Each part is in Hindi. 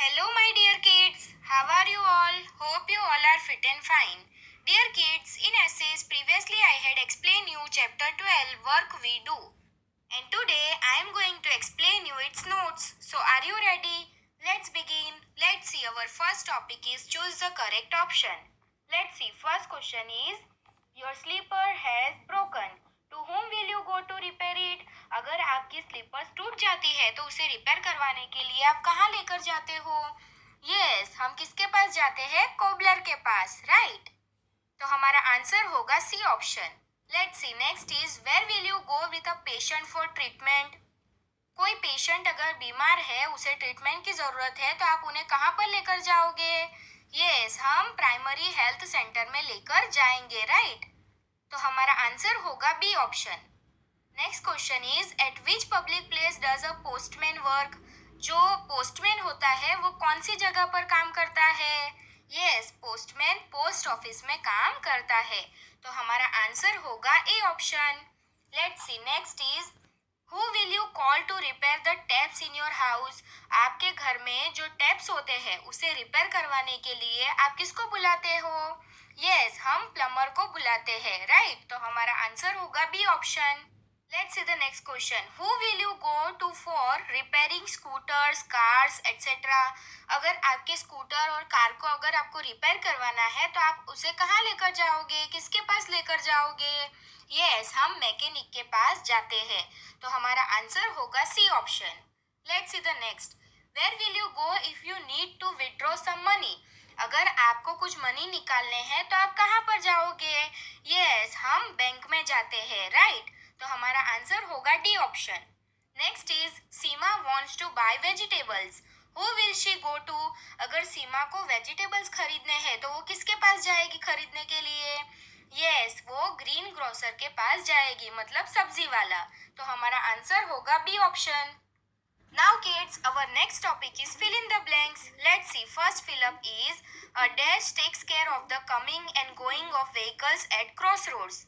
Hello, my dear kids. How are you all? Hope you all are fit and fine. Dear kids, in essays previously I had explained you chapter 12 work we do. And today I am going to explain you its notes. So are you ready? Let's begin. Let's see, our first topic is choose the correct option. Let's see, first question is your slipper has broken. To whom will you go to repair it? अगर आपकी स्लीपर्स टूट जाती है तो उसे रिपेयर करवाने के लिए आप कहाँ लेकर जाते हो? यस, हम किसके पास जाते हैं? कोबलर के पास, राइट? तो हमारा आंसर होगा C option. Let's see, next is where will you go with a patient for treatment. कोई पेशेंट अगर बीमार है, उसे ट्रीटमेंट की जरूरत है, तो आप उन्हें कहाँ पर लेकर जाओगे? यस, हम प्राइमरी हेल्थ सेंटर में लेकर जाएंगे, राइट? तो हमारा आंसर होगा B option. Next question is at which public place does a postman work. जो पोस्टमैन होता है वो कौन सी जगह पर काम करता है? यस, पोस्टमैन पोस्ट ऑफिस में काम करता है. तो हमारा आंसर होगा A option. Let's see, next is who will you call to repair the taps in your house. आपके घर में जो टैप्स होते हैं उसे रिपेयर करवाने के लिए आप किसको बुलाते हो? यस, हम प्लम्बर को बुलाते हैं, राइट? तो हमारा आंसर होगा B option. Let's see the next question. Who will you go to for repairing scooters, cars, etc. अगर आपके स्कूटर और कार को अगर आपको रिपेयर करवाना है तो आप उसे कहाँ लेकर जाओगे? किसके पास लेकर जाओगे? यस, हम मैकेनिक के पास जाते हैं. तो हमारा आंसर होगा C option. Let's see the next. Where will you go if you need to withdraw some money. अगर आपको कुछ मनी निकालने हैं तो आप कहाँ पर जाओगे? यस, हम बैंक में जाते हैं, राइट? तो हमारा आंसर होगा D option. Next is Seema wants to buy vegetables. Who will she go to. अगर सीमा को वेजिटेबल्स खरीदने हैं तो वो किसके पास जाएगी खरीदने के लिए? यस, वो ग्रीन ग्रोसर के पास जाएगी, मतलब सब्जी वाला. तो हमारा आंसर होगा B option. Now kids, our next topic is fill in the blanks. Let's see, first fill up is a dash takes care of the coming and going of vehicles at crossroads.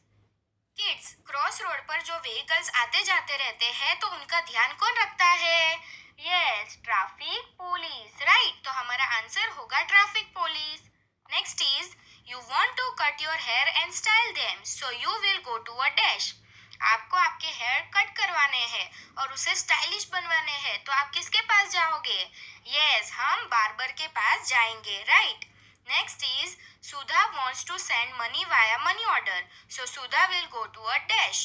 Kids, cross road पर जो व्हीकल्स आते जाते रहते हैं तो उनका ध्यान कौन रखता है? Yes, traffic police, right? तो हमारा आंसर होगा traffic police. Next is you want to cut your hair and style them, so you will go to a dash. आपको आपके हेयर कट करवाने हैं और उसे स्टाइलिश बनवाने हैं, तो आप किसके पास जाओगे? यस, हम बार्बर के पास जाएंगे, right? Next is Sudha wants to send money via money order, so Sudha will go to a dash.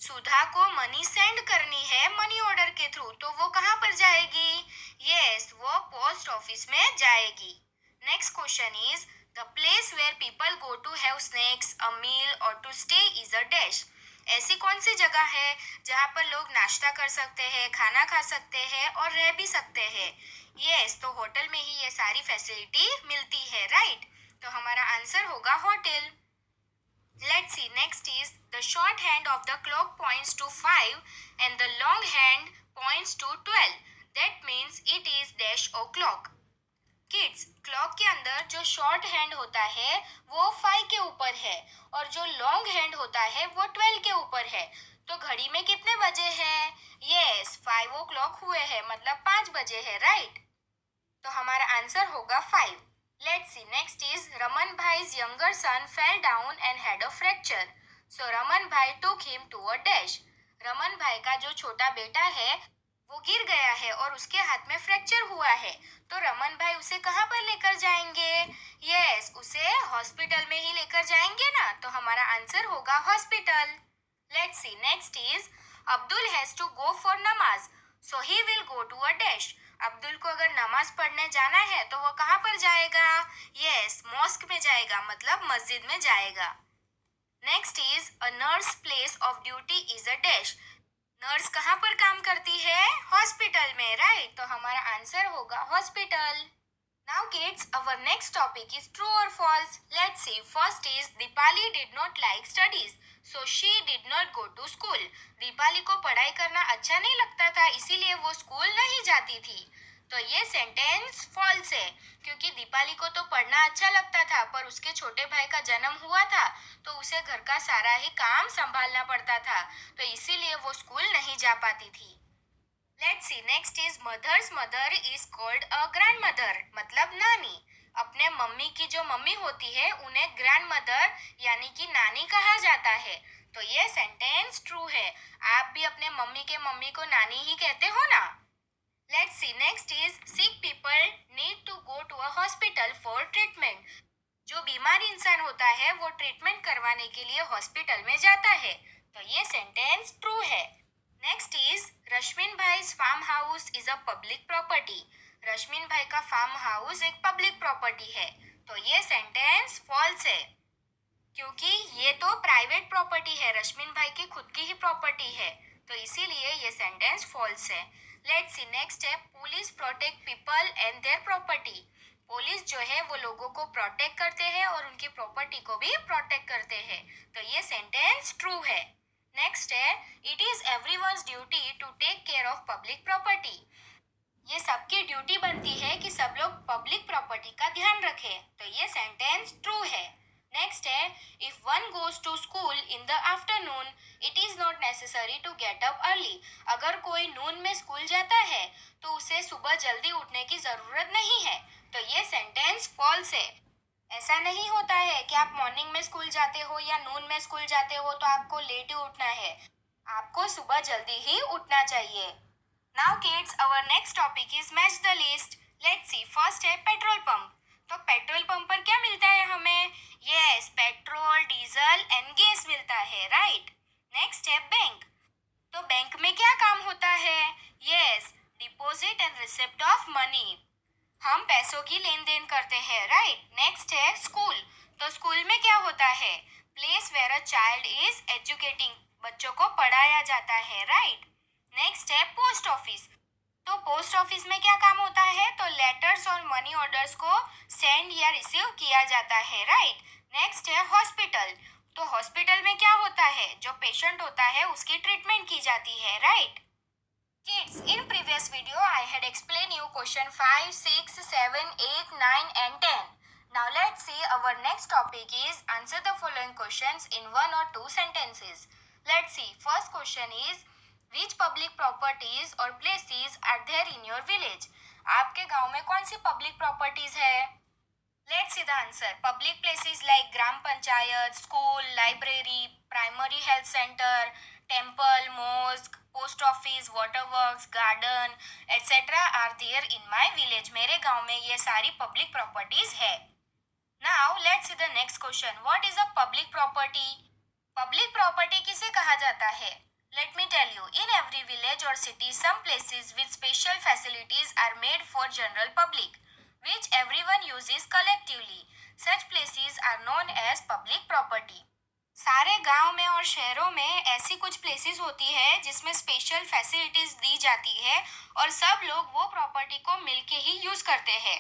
सुधा को मनी सेंड करनी है मनी ऑर्डर के थ्रू, तो वो कहाँ पर जाएगी? यस, वो पोस्ट ऑफिस में जाएगी. Next question is the place where people go to have snacks, a meal और to stay is a dash. ऐसी कौन सी जगह है जहाँ पर लोग नाश्ता कर सकते हैं, खाना खा सकते हैं और रह भी सकते हैं? यस, तो होटल में ही ये सारी फैसिलिटी मिलती है, राइट? तो हमारा आंसर होगा hotel. Let's see, next is the short hand of the clock points to 5 and the long hand points to 12. That means it is dash o'clock. Kids, clock के अंदर जो शॉर्ट हैंड होता है वो 5 के ऊपर है और जो लॉन्ग हैंड होता है वो 12 के ऊपर है. तो घड़ी में कितने बजे हैं? यस, 5 o'clock हुए हैं, मतलब 5 बजे है, राइट? तो हमारा आंसर होगा 5. Let's see, next is Raman Bhai's younger son fell down and had a fracture. So Raman Bhai took him to a dash. Raman भाई का जो छोटा बेटा है वो गिर गया है और उसके हाथ में फ्रैक्चर हुआ है. तो रमन भाई उसे कहाँ पर लेकर जाएंगे? यस, उसे हॉस्पिटल में ही लेकर जाएंगे ना. तो हमारा आंसर होगा hospital. Let's see, next is Abdul has to go for namaz, so he will go to a dash. Abdul को अगर नमाज पढ़ने जाना है तो वो कहाँ पर जाएगा? यस, मॉस्क में जाएगा, मतलब मस्जिद में जाएगा. Next is a nurse place of duty is a dash. Nurse कहाँ पर काम करती है? हॉस्पिटल में, राइट? तो हमारा आंसर होगा hospital. Now kids, our next topic is true or false. Let's see. First is Dipali did not like studies, so she did not go to school. Deepali को पढ़ाई करना अच्छा नहीं लगता था, इसीलिए वो स्कूल नहीं जाती थी. तो ये सेंटेंस फॉल्स है, क्योंकि दीपाली को तो पढ़ना अच्छा लगता था, पर उसके छोटे भाई का जन्म हुआ था तो उसे घर का सारा ही काम संभालना पड़ता था, तो इसीलिए वो स्कूल नहीं जा पाती थी. Let's let's see next is mothers mother is called a grandmother, मतलब नानी। अपने मम्मी की जो मम्मी होती है उन्हें ग्रैंडमदर यानी कि नानी कहा जाता है। तो ये सेंटेंस ट्रू है। आप भी अपने मम्मी के मम्मी को नानी ही कहते हो ना। Let's see next is sick people need to go to a hospital for treatment. जो बीमार इंसान होता है वो ट्रीटमेंट करवाने के लिए हॉस्पिटल में जाता है। तो ये सेंटेंस ट्रू है। नेक्स्ट इज रश्मिन भाई farm house is a public property. Rashmin भाई का फार्म हाउस एक पब्लिक प्रॉपर्टी है। तो ये सेंटेंस फॉल्स है, क्योंकि ये तो प्राइवेट प्रॉपर्टी है, रश्मिन भाई की खुद की ही प्रॉपर्टी है। तो इसीलिए ये सेंटेंस फॉल्स है। लेट्स सी नेक्स्ट है police protect people and their property. Police जो है वो लोगों को प्रोटेक्ट करते हैं और उनकी प्रॉपर्टी को भी प्रोटेक्ट करते हैं। तो ये सेंटेंस ट्रू है। नेक्स्ट है it is everyone's duty to take care of public property. ये सबकी ड्यूटी बनती है कि सब लोग पब्लिक प्रॉपर्टी का ध्यान रखें। तो ये सेंटेंस ट्रू है। नेक्स्ट है if one goes to school in the afternoon it is not necessary to get up early. अगर कोई नून में स्कूल जाता है तो उसे सुबह जल्दी उठने की जरूरत नहीं है। तो ये सेंटेंस फॉल्स है। ऐसा नहीं होता है कि आप मॉर्निंग में स्कूल जाते हो या नून में स्कूल जाते हो तो आपको लेट ही उठना है। आपको सुबह जल्दी ही उठना चाहिए। Now kids our next topic is match the list. Let's see first है पेट्रोल पंप। तो पेट्रोल पंप पर क्या मिलता है हमें? Yes, petrol, diesel and gas मिलता है, राइट। नेक्स्ट है बैंक। तो बैंक में क्या काम होता है? Yes, deposit and receipt of money. हम पैसों की लेन देन करते हैं, राइट। नेक्स्ट है स्कूल। तो स्कूल में क्या होता है? Place where a child is educating. बच्चों को पढ़ाया जाता है, राइट। नेक्स्ट है पोस्ट ऑफिस। तो पोस्ट ऑफिस में क्या काम होता है? तो लेटर्स और मनी ऑर्डर्स को सेंड या रिसीव किया जाता है, राइट। नेक्स्ट है हॉस्पिटल। तो हॉस्पिटल में क्या होता है? जो पेशेंट होता है उसकी ट्रीटमेंट की जाती है, right. Kids, in previous video I had explained you question 5, 6, 7, 8, 9 and 10. Now let's see our next topic is answer the following questions in one or two sentences. Let's see. First question is which public properties or places are there in your village? आपके गांव में कौन सी पब्लिक प्रॉपर्टीज है? Let's see the answer. Public places like Gram Panchayat, school, library, primary health center, temple, mosque, post office, waterworks, garden, etc. are there in my village. मेरे गांव में ये सारी public properties है. Now let's see the next question. What is a public property? Public property किसे कहा जाता है? Let me tell you. In every village or city, some places with special facilities are made for general public, which everyone uses collectively. Such places are known as public property. सारे गांव में और शहरों में ऐसी कुछ प्लेसेस होती है जिसमें स्पेशल फैसिलिटीज दी जाती है और सब लोग वो प्रॉपर्टी को मिलके ही यूज करते हैं।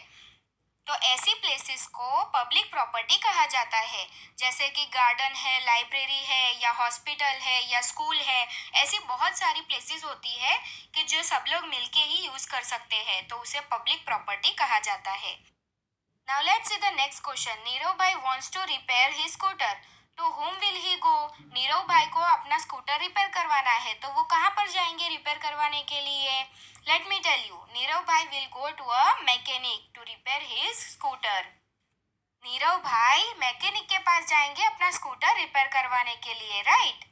तो ऐसी प्लेसेस को पब्लिक प्रॉपर्टी कहा जाता है। जैसे कि गार्डन है, लाइब्रेरी है या हॉस्पिटल है या स्कूल है। ऐसी बहुत सारी प्लेसेस होती है कि जो सब लोग मिलके ही यूज कर सकते हैं, तो उसे पब्लिक प्रॉपर्टी कहा जाता है। Now let's see the next question. Nirav bhai wants to repair his scooter. To whom will he go? Nirav भाई को अपना स्कूटर रिपेयर करवाना है, तो वो कहाँ पर जाएंगे रिपेयर करवाने के लिए? Let me tell you, Nirav bhai will go to a mechanic to repair his scooter. Nirav भाई मैकेनिक के पास जाएंगे अपना स्कूटर रिपेयर करवाने के लिए, right.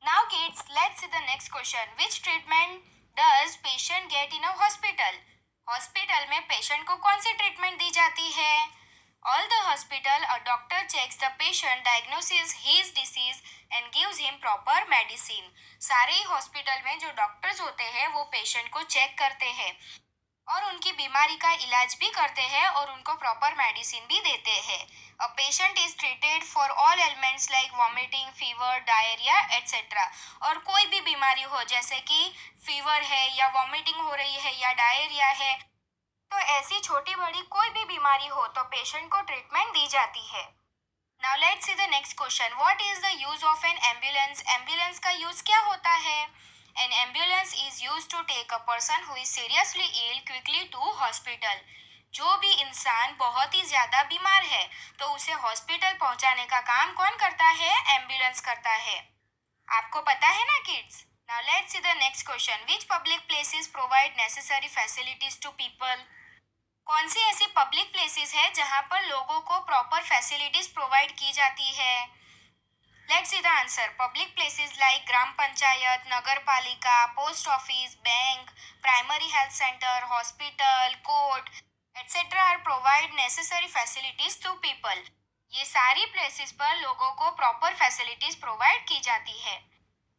Now kids let's see the next question. Which treatment does patient get in a hospital? Hospital में पेशेंट को कौन सी ट्रीटमेंट दी जाती है? All the hospital, a doctor checks the patient, diagnoses his disease and gives him proper medicine. सारे ही हॉस्पिटल में जो डॉक्टर्स होते हैं वो पेशेंट को चेक करते हैं और उनकी बीमारी का इलाज भी करते हैं और उनको प्रॉपर मेडिसिन भी देते हैं। A patient is treated for all elements like vomiting, fever, diarrhoea etcetera. और कोई भी बीमारी हो जैसे कि फीवर है या वॉमिटिंग हो रही है या डायरिया है, तो ऐसी छोटी बड़ी कोई भी बीमारी हो तो पेशेंट को ट्रीटमेंट दी जाती है। Now let's see the next question. What is the use of an ambulance? Ambulance का यूज क्या होता है? An ambulance is use to take a person who is seriously ill quickly to hospital. जो भी इंसान बहुत ही ज्यादा बीमार है तो उसे हॉस्पिटल पहुंचाने का काम कौन करता है? एम्बुलेंस करता है। आपको पता है ना kids. Now let's see the next question. Which public places provide necessary facilities to people? कौन सी ऐसी पब्लिक प्लेसेस है जहां पर लोगों को प्रॉपर फैसिलिटीज प्रोवाइड की जाती है? Let's see the answer. Public places like gram panchayat, nagar palika, post office, bank, primary health centre, hospital, court etcetera are provide necessary facilities to people. ये सारी प्लेसेस पर लोगों को प्रॉपर फैसिलिटीज प्रोवाइड की जाती है.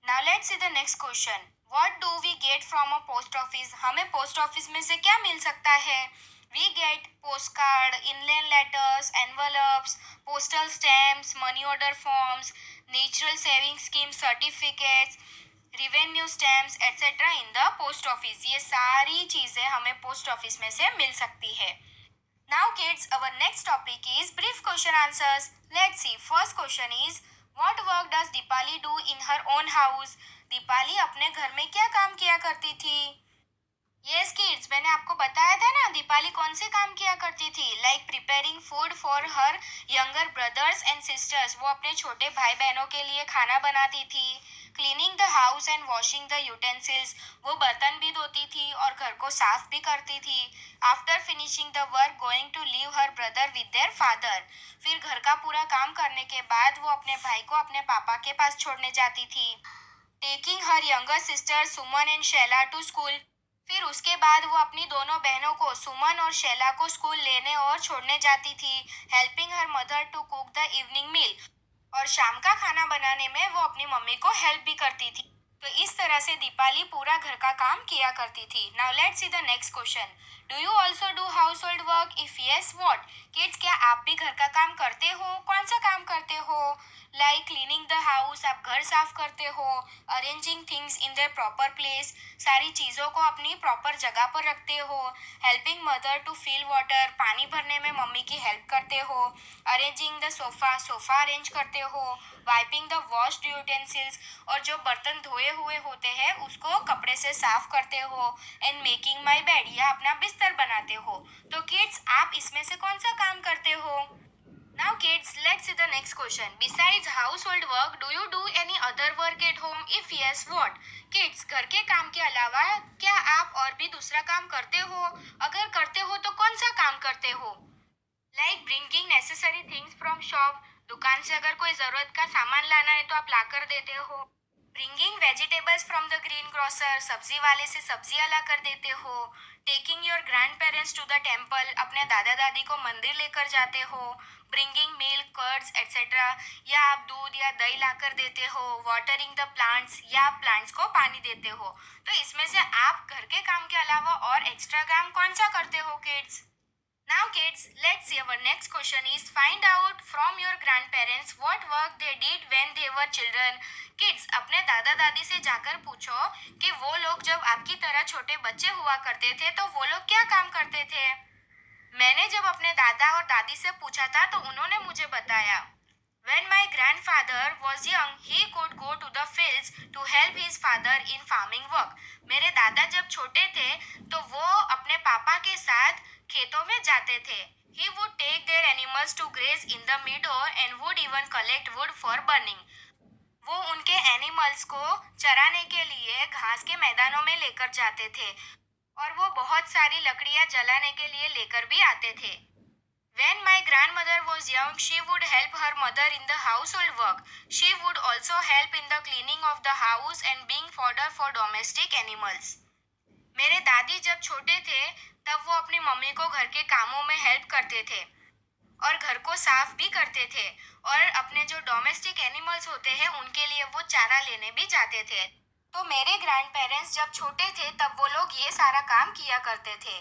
Now let's see the next question. What do we get from a post office? हमें पोस्ट ऑफिस में से क्या मिल सकता है? We get post card, inland letters, envelopes, postal stamps, money order forms, natural saving scheme certificates, revenue stamps etc. in the post office. ये सारी चीज़ें हमें पोस्ट ऑफिस में से मिल सकती है. Now kids, our next topic is brief question answers. Let's see. First question is, what work does Deepali do in her own house? Deepali अपने घर में क्या काम किया करती थी? यस किड्स, मैंने आपको बताया था ना दीपाली कौन से काम किया करती थी. Like preparing food for her younger brothers and sisters. वो अपने छोटे भाई बहनों के लिए खाना बनाती थी. Cleaning the house and washing the utensils. वो बर्तन भी धोती थी और घर को साफ भी करती थी. After finishing the work going to leave her brother with there father. फिर घर का पूरा काम करने के बाद वो अपने भाई को अपने पापा के पास छोड़ने जाती थी. Taking her younger sister Suman and Shaila to school. फिर उसके बाद वो अपनी दोनों बहनों को सुमन और शैला को स्कूल लेने और छोड़ने जाती थी. Helping her mother to cook the evening meal. और शाम का खाना बनाने में वो अपनी मम्मी को हेल्प भी करती थी. तो इस तरह से दीपाली पूरा घर का काम किया करती थी. Now let's see the next question. Do you also do house hold work? If yes what? Kids, क्या आप भी घर का काम करते हो? कौन सा काम करते हो? लाइक क्लीनिंग द हाउस, आप घर साफ करते हो. Arranging things in there proper place, सारी चीज़ों को अपनी प्रॉपर जगह पर रखते हो. Helping mother to fill water, पानी भरने में मम्मी की हेल्प करते हो. Arranging the sofa, sofa arrange करते हो. वाइपिंग द वॉश्ड यूटेंसिल्स, और जो बर्तन धोए हुए होते हैं उसको कपड़े से साफ करते हो. एंड मेकिंग माई बेड, या अपना बिस्तर बनाते हो. तो किड्स, आप इसमें से कौन सा काम करते हो? Now kids, let's see the next question. Besides household work, do you do any other work at home? If yes, what? Kids, घर के काम के अलावा क्या आप और भी दूसरा काम करते हो? अगर करते हो तो कौन सा काम करते हो? Like bringing necessary things from shop. दुकान से अगर कोई ज़रूरत का सामान लाना है तो आप लाकर देते हो. Bringing vegetables from the greengrocer, सब्जी वाले से सब्जियां ला कर देते हो. Taking your grandparents to the temple, अपने दादा दादी को मंदिर लेकर जाते हो. ब्रिंगिंग मिल्क, कर्ड्स एटसेट्रा, या आप दूध या दही ला कर देते हो. वाटरिंग द प्लांट्स, या आप प्लांट्स को पानी देते हो. तो इसमें से आप घर के काम के अलावा और एक्स्ट्रा काम कौन सा करते हो kids? Now kids, let's see, our next question is, find out from your grandparents what work they did when they were children. Kids, अपने दादा दादी से जाकर पूछो कि वो लोग जब आपकी तरह छोटे बच्चे हुआ करते थे तो वो लोग क्या काम करते थे. मैंने जब अपने दादा और दादी से पूछा था तो उन्होंने मुझे बताया. When my grandfather was young, he could go to the fields to help his father in farming work. मेरे दादा जब छोटे थे तो वो अपने पापा के साथ खेतों में जाते थे. He would take their animals to graze in the meadow and would even collect wood for burning. वो उनके एनिमल्स को चराने के लिए घास के मैदानों में लेकर जाते थे और वो बहुत सारी लकड़ियां जलाने के लिए लेकर भी आते थे. When my grandmother was young, she would help her mother in the household work. She would also help in the cleaning of the house and being fodder for domestic animals. मेरे दादी जब छोटे थे तब वो अपनी मम्मी को घर के कामों में हेल्प करते थे और घर को साफ भी करते थे और अपने जो डोमेस्टिक एनिमल्स होते हैं उनके लिए वो चारा लेने भी जाते थे. तो मेरे ग्रैंड पेरेंट्स जब छोटे थे तब वो लोग ये सारा काम किया करते थे.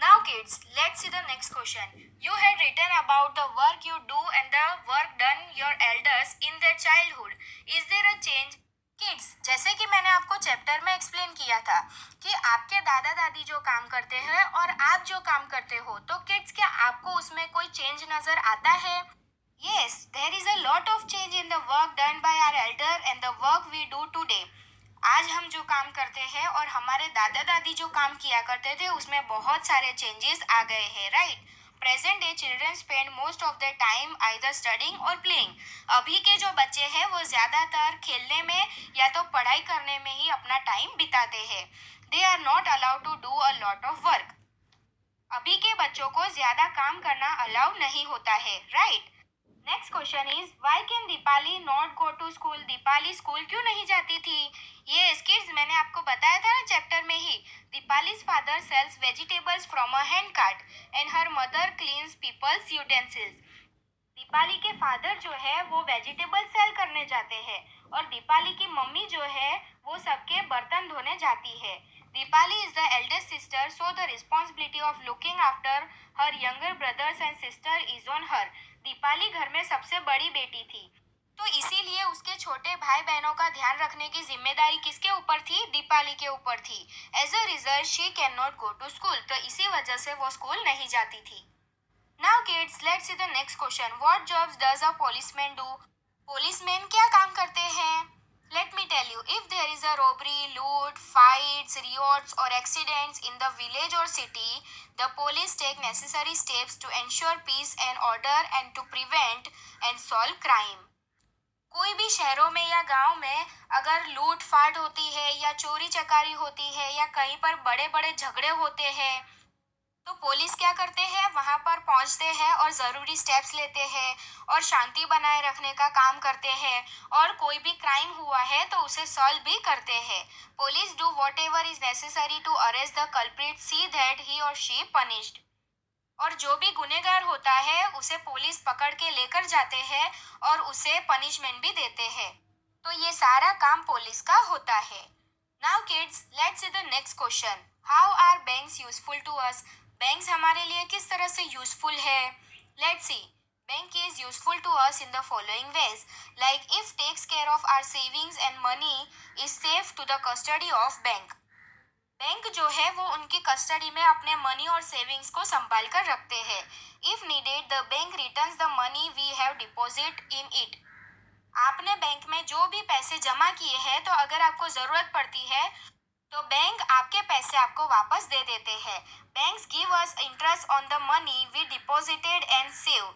Now kids, let's see the next question. You had written about the work you do and the work done your elders in their childhood. Is there a change? Kids, जैसे कि मैंने आपको चैप्टर में एक्सप्लेन किया था कि आपके दादा दादी जो काम करते हैं और आप जो काम करते हो, तो किड्स क्या आपको उसमें कोई चेंज नजर आता है? Yes, there is a lot of change in the work done by our elder and the work we do today. आज हम जो काम करते हैं और हमारे दादा दादी जो काम किया करते थे उसमें बहुत सारे चेंजेस आ गए हैं, right? Present day children spend most of the time either studying और प्लेइंग। अभी के जो बच्चे हैं वो ज़्यादातर खेलने में या तो पढ़ाई करने में ही अपना टाइम बिताते हैं। They are not allowed to do a lot of work. अभी के बच्चों को ज़्यादा काम करना अलाउ नहीं होता है, right. Next question is why can Deepali not go to school. Deepali school क्यों नहीं जाती थी। ये किड्स मैंने आपको बताया था ना चैप्टर में ही। Deepali's father sells vegetables from a hand cart and her mother cleans people's utensils. Deepali के फादर जो है वो वेजिटेबल सेल करने जाते हैं और दीपाली की मम्मी जो है वो सबके बर्तन धोने जाती है। Deepali is the eldest sister so the responsibility of looking after her younger brothers and sister is on her. Deepali घर में सबसे बड़ी बेटी थी तो इसीलिए उसके छोटे भाई बहनों का ध्यान रखने की जिम्मेदारी किसके ऊपर थी, दीपाली के ऊपर थी। As a result she can not go to school, तो इसी वजह से वो स्कूल नहीं जाती थी। Now kids, let's see the next question. What jobs does a policeman do? Policemen क्या काम करते हैं? Let me tell you, if there is a robbery, loot, fights, riots or accidents in the village or city, the police take necessary steps to ensure peace and order and to prevent and solve crime. कोई भी शहरों में या गांव में अगर लूट फाट होती है या चोरी चकारी होती है या कहीं पर बड़े बड़े झगड़े होते हैं तो पुलिस क्या करते हैं, वहां पर पहुंचते हैं और ज़रूरी स्टेप्स लेते हैं और शांति बनाए रखने का काम करते हैं और कोई भी क्राइम हुआ है तो उसे सॉल्व भी करते हैं। Police do whatever is necessary to arrest the culprit, see that he और शी पनिश्ड। और जो भी गुनहगार होता है उसे पुलिस पकड़ के लेकर जाते हैं और उसे पनिशमेंट भी देते हैं। तो ये सारा काम पुलिस का होता है। Now kids, let's see the next question. How are banks useful to us. Banks हमारे लिए किस तरह से यूजफुल है। Let's see. Bank is useful to us in the following ways, like if takes care of our savings and money is safe to the custody of bank. Bank जो है वो उनकी कस्टडी में अपने मनी और सेविंग्स को संभाल कर रखते हैं। If needed the bank returns the money we have deposit in it. आपने बैंक में जो भी पैसे जमा किए हैं तो अगर आपको जरूरत पड़ती है तो बैंक आपके पैसे आपको वापस दे देते हैं। Banks give us interest on the money we deposited and save.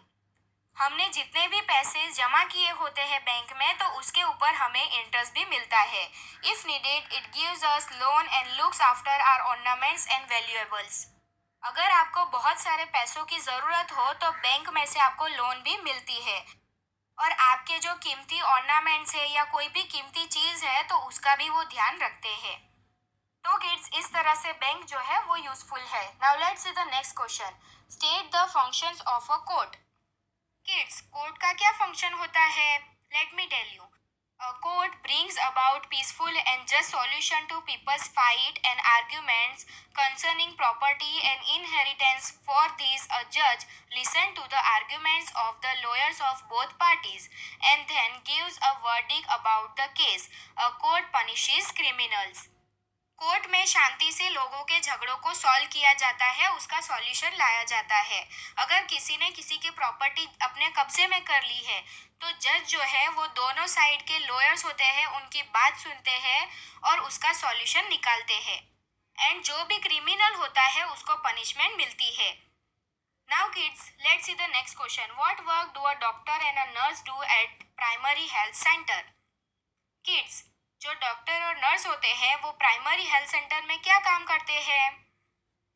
हमने जितने भी पैसे जमा किए होते हैं बैंक में तो उसके ऊपर हमें इंटरेस्ट भी मिलता है। If needed it gives us loan and looks after our ornaments and valuables. अगर आपको बहुत सारे पैसों की जरूरत हो तो बैंक में से आपको लोन भी मिलती है और आपके जो कीमती ऑर्नामेंट्स है या कोई भी कीमती चीज है तो उसका भी वो ध्यान रखते हैं। तो किड्स, इस तरह से बैंक जो है वो यूजफुल है। Now let's see the next question. State the functions of a court. Kids, court का क्या फंक्शन होता है। Let me tell you. A court brings about peaceful and just solution to people's fight and arguments concerning property and inheritance. For these, a judge listens to the arguments of the lawyers of both parties and then gives a verdict about the case. A court punishes criminals. Court में शांति से लोगों के झगड़ों को सॉल्व किया जाता है, उसका सॉल्यूशन लाया जाता है। अगर किसी ने किसी की प्रॉपर्टी अपने कब्जे में कर ली है तो जज जो है वो दोनों साइड के लॉयर्स होते हैं, उनकी बात सुनते हैं और उसका सॉल्यूशन निकालते हैं। एंड जो भी क्रिमिनल होता है उसको पनिशमेंट मिलती है। Now kids, let's see the next question. What work do a doctor and a nurse do at primary health centre. Kids, जो डॉक्टर और नर्स होते हैं वो प्राइमरी हेल्थ सेंटर में क्या काम करते हैं।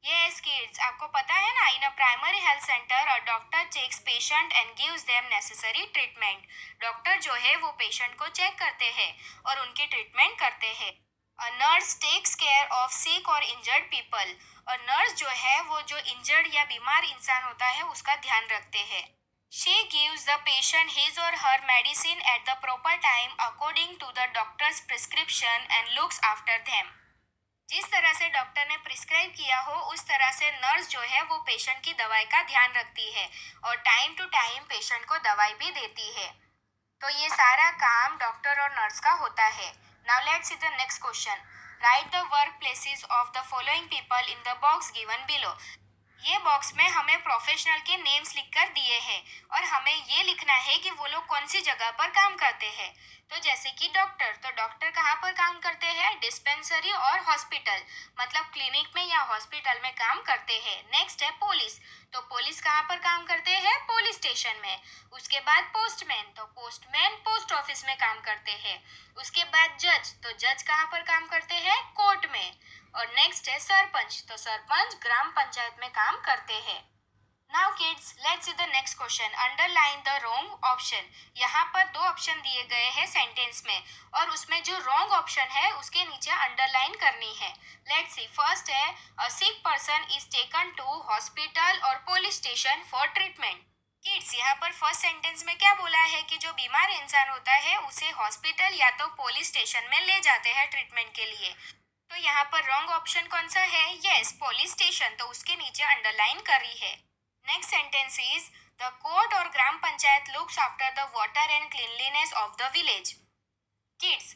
यस किड्स, आपको पता है ना, in a primary health centre a doctor checks patient and gives them necessary treatment. Doctor जो है वो पेशेंट को चेक करते हैं और उनकी ट्रीटमेंट करते हैं। A nurse takes care of sick और इंजर्ड पीपल। और नर्स जो है वो जो इंजर्ड या बीमार इंसान होता है उसका ध्यान रखते हैं। She gives the patient his or her medicine at the proper time according to the doctor's prescription and looks after them. जिस तरह से डॉक्टर ने प्रिस्क्राइब किया हो उस तरह से नर्स जो है वो पेशेंट की दवाई का ध्यान रखती है और टाइम टू टाइम पेशेंट को दवाई भी देती है। तो ये सारा काम डॉक्टर और नर्स का होता है। Now let's see the next question. Right the work places of the following people in the box given below. ये बॉक्स में हमें प्रोफेशनल के नेम्स लिखकर दिए हैं और हमें ये लिखना है कि वो लोग कौन सी जगह पर काम करते हैं। तो जैसे कि डॉक्टर, तो डॉक्टर कहाँ पर काम करते हैं? डिस्पेंसरी और हॉस्पिटल, मतलब क्लिनिक में या हॉस्पिटल में काम करते हैं। नेक्स्ट है पुलिस, तो पुलिस कहाँ पर काम करते हैं? पुलिस स्टेशन में। उसके बाद पोस्टमैन, तो पोस्टमैन पोस्ट ऑफिस में काम करते हैं। उसके बाद जज, तो जज कहाँ पर काम करते हैं? कोर्ट में। और नेक्स्ट है सरपंच, तो सरपंच ग्राम पंचायत में काम करते हैं। Now kids, let's see the next question. Underline the wrong option. यहाँ पर दो ऑप्शन दिए गए हैं सेंटेंस में, और उसमें जो रॉन्ग ऑप्शन है उसके नीचे अंडरलाइन करनी है। लेट्स सी, फर्स्ट है a sick person is taken to hospital और police station for treatment. Kids, यहाँ पर फर्स्ट सेंटेंस में क्या बोला है कि जो बीमार इंसान होता है उसे हॉस्पिटल या तो पुलिस स्टेशन में ले जाते हैं ट्रीटमेंट के लिए। तो यहाँ पर रॉन्ग ऑप्शन कौन सा है? यस, पुलिस स्टेशन, तो उसके नीचे अंडरलाइन करी है। Next sentence is the court और gram panchayat looks after the water and cleanliness of the village. Kids,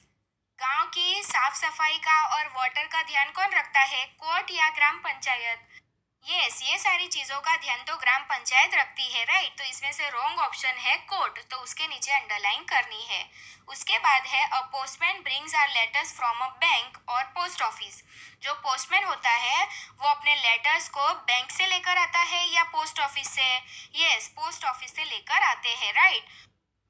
गांव की साफ सफाई का और वाटर का ध्यान कौन रखता है? कोर्ट या ग्राम पंचायत? यस, ये सारी चीजों का ध्यान तो ग्राम पंचायत रखती है, राइट। तो इसमें से रॉन्ग ऑप्शन है कोर्ट, तो उसके नीचे अंडरलाइन करनी है। उसके बाद है a postman brings our letters from a bank और पोस्ट ऑफिस। जो पोस्टमैन होता है वो अपने लेटर्स को बैंक से लेकर आता है या पोस्ट ऑफिस से? यस, पोस्ट ऑफिस से लेकर आते हैं, राइट।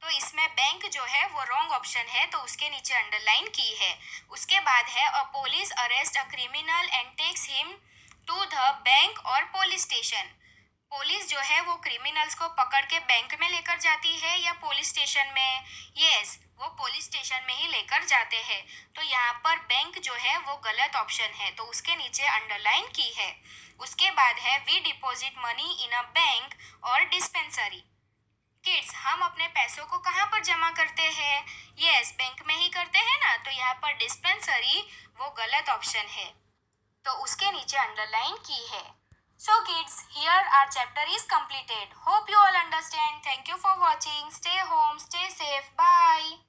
तो इसमें बैंक जो है वो रॉन्ग ऑप्शन है, तो उसके नीचे अंडरलाइन की है। उसके बाद है a police arrest a criminal and takes him to the bank और पुलिस स्टेशन। पुलिस जो है वो क्रिमिनल्स को पकड़ के बैंक में लेकर जाती है या पुलिस स्टेशन में? यस, वो पुलिस स्टेशन में ही लेकर जाते हैं। तो यहाँ पर बैंक जो है वो गलत ऑप्शन है, तो उसके नीचे अंडरलाइन की है। उसके बाद है we deposit money in a bank और डिस्पेंसरी। किड्स, हम अपने पैसों को कहाँ पर जमा करते हैं? यस, बैंक में ही करते हैं ना। तो यहाँ पर डिस्पेंसरी वो गलत ऑप्शन है, तो उसके नीचे अंडरलाइन की है। So kids, here our chapter is completed. Hope you all understand. Thank you for watching. Stay home, stay safe. Bye.